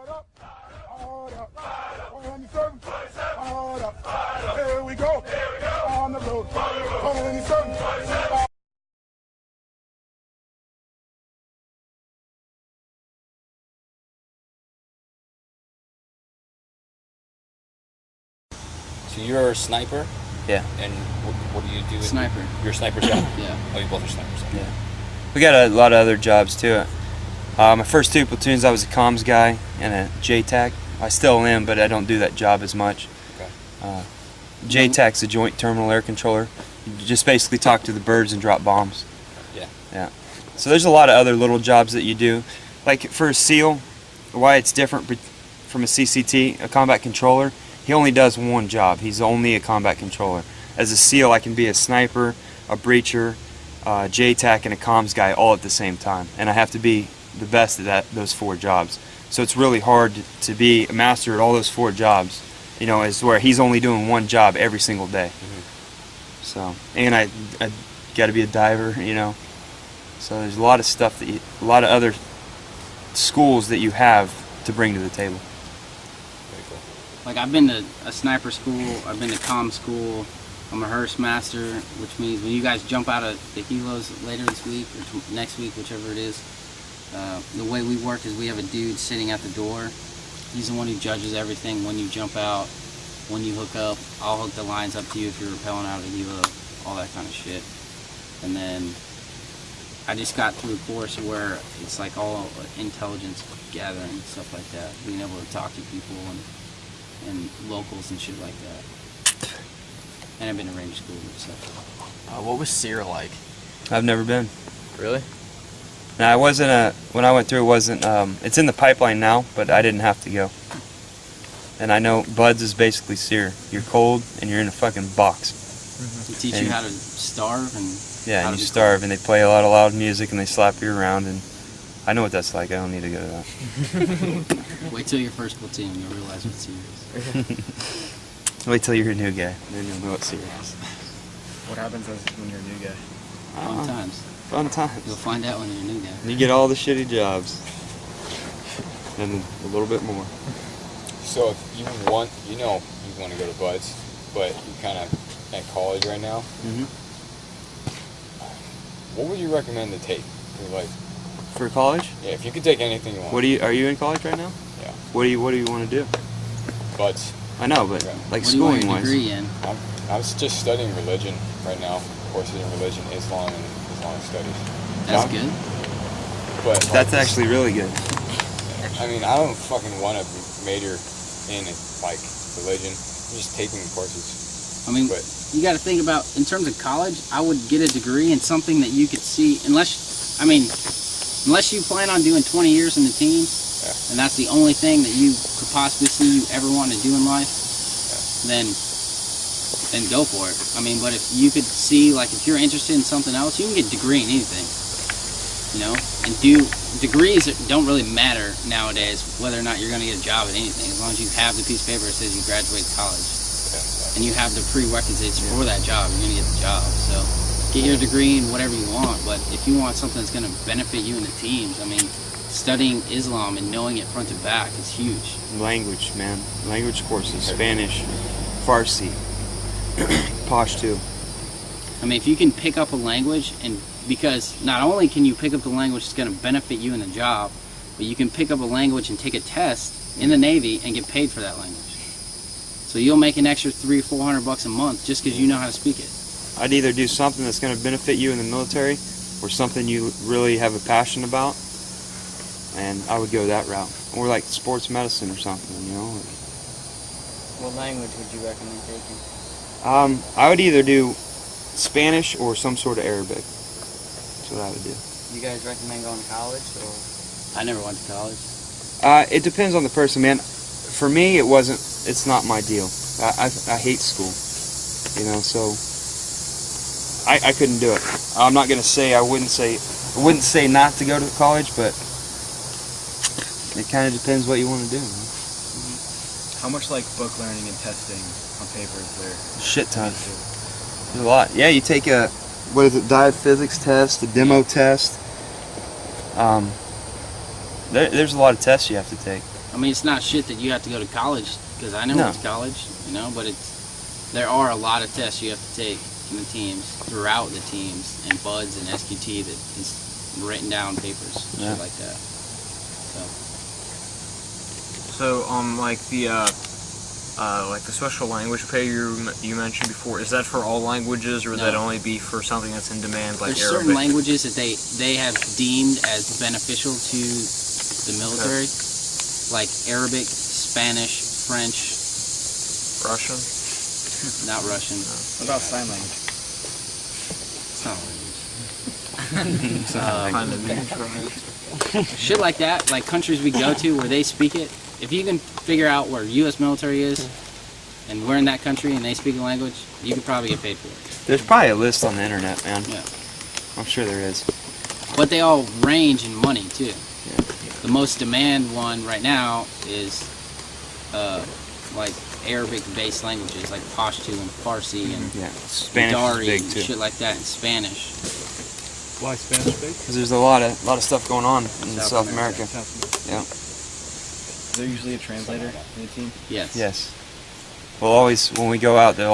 Here we go. On the road. So you're a sniper? Yeah. And what do you do? Sniper. You're a sniper shot? Yeah. Oh, you both are snipers. Okay. Yeah. We got a lot of other jobs too. My first 2 platoons, I was a comms guy and a JTAC. I still am, but I don't do that job as much. Okay. JTAC's a joint terminal air controller. You just basically talk to the birds and drop bombs. Yeah. Yeah. So there's a lot of other little jobs that you do. Like for a SEAL, why it's different from a CCT, a combat controller, he only does one job. He's only a combat controller. As a SEAL, I can be a sniper, a breacher, JTAC, and a comms guy all at the same time. And I have to be the best at those 4 jobs. So it's really hard to be a master at all those 4 jobs. You know, is where he's only doing one job every single day. Mm-hmm. So, and I got to be a diver, you know. So there's a lot of stuff that a lot of other schools that you have to bring to the table. Very cool. Like I've been to a sniper school, I've been to comm school, I'm a hearse master, which means when you guys jump out of the helos later this week or next week, whichever it is, the way we work is we have a dude sitting at the door. He's the one who judges everything when you jump out, when you hook up. I'll hook the lines up to you if you're rappelling out of the helo, all that kind of shit. And then I just got through a course where it's like all intelligence gathering and stuff like that, being able to talk to people and locals and shit like that. And I've been to range school and stuff. What was SERE like? I've never been. Really? No, I wasn't when I went through, it wasn't, it's in the pipeline now, but I didn't have to go. And I know BUDS is basically SERE. You're cold and you're in a fucking box. To teach you how to starve and yeah, and you starve, and they play a lot of loud music and they slap you around, and I know what that's like. I don't need to go to that. Wait till your first platoon, you'll realize what SERE is. Wait till you're a new guy, then you'll know what SERE is. What happens when you're a new guy? Fun times. Fun times. You'll find out when you're a new guy. You get all the shitty jobs. And a little bit more. So if you want, you know you want to go to BUDS, but you're kind of at college right now. Mm-hmm. What would you recommend to take for like? For college? Yeah, if you could take anything you want. Are you in college right now? Yeah. What do you want to do? BUDS. I know, but Okay. like What do you want schooling your wise. degree in? I'm just studying religion right now. Courses in religion, Islam, and Islamic studies. That's Yeah. good. But That's actually really good. I mean, I don't fucking want to major in like religion. I'm just taking courses. I mean, But you got to think about, in terms of college, I would get a degree in something that you could see, unless you plan on doing 20 years in the team, and that's the only thing that you could possibly see you ever want to do in life, then go for it. I mean, but if you could see, like, if you're interested in something else, you can get a degree in anything, you know, and degrees don't really matter nowadays, whether or not you're going to get a job at anything, as long as you have the piece of paper that says you graduated college. And you have the prerequisites for that job, you're going to get the job. So get your degree in whatever you want, but if you want something that's going to benefit you in the teams, I mean, studying Islam and knowing it front to back is huge. Language, man. Language courses. Spanish, Farsi, Pashto. I mean, if you can pick up a language, and because not only can you pick up the language that's going to benefit you in the job, but you can pick up a language and take a test in the Navy and get paid for that language. So you'll make an extra $300 or $400 a month just because you know how to speak it. I'd either do something that's going to benefit you in the military or something you really have a passion about, and I would go that route. Or like sports medicine or something, you know. What language would you recommend taking? I would either do Spanish or some sort of Arabic. That's what I would do. You guys recommend going to college, or? I never went to college. It depends on the person, man. For me, it's not my deal. I hate school, you know, so I couldn't do it. I'm not gonna say I wouldn't say not to go to college, but it kind of depends what you want to do. Man. How much like book learning and testing on paper is there? Shit ton. There's a lot. Yeah, you take a diet physics test, a demo test. There's a lot of tests you have to take. I mean, it's not shit that you have to go to college, because I never No. went to college, you know, but there are a lot of tests you have to take in the teams, throughout the teams, and buds and SQT that is written down papers, Yeah. shit like that. So, like the special language pay you mentioned before, is that for all languages, or would that No. only be for something that's in demand, like There's Arabic? certain languages that they have deemed as beneficial to the military, like Arabic, Spanish, French, Russian? not Russian. What about sign language? It's not language. Kind of neutral. Shit like that, like countries we go to where they speak it. If you can figure out where U.S. military is, and we're in that country and they speak a language, you could probably get paid for it. There's probably a list on the internet, man. Yeah. I'm sure there is. But they all range in money too. The most demand one right now is like Arabic-based languages like Pashto and Farsi and Yeah. Spanish Dari is big and too. shit like that, and Spanish. Why Spanish big? Because there's a lot of stuff going on in South America. Yeah. Is there usually a translator in the team? Yes. Yes. We'll always, when we go out, they'll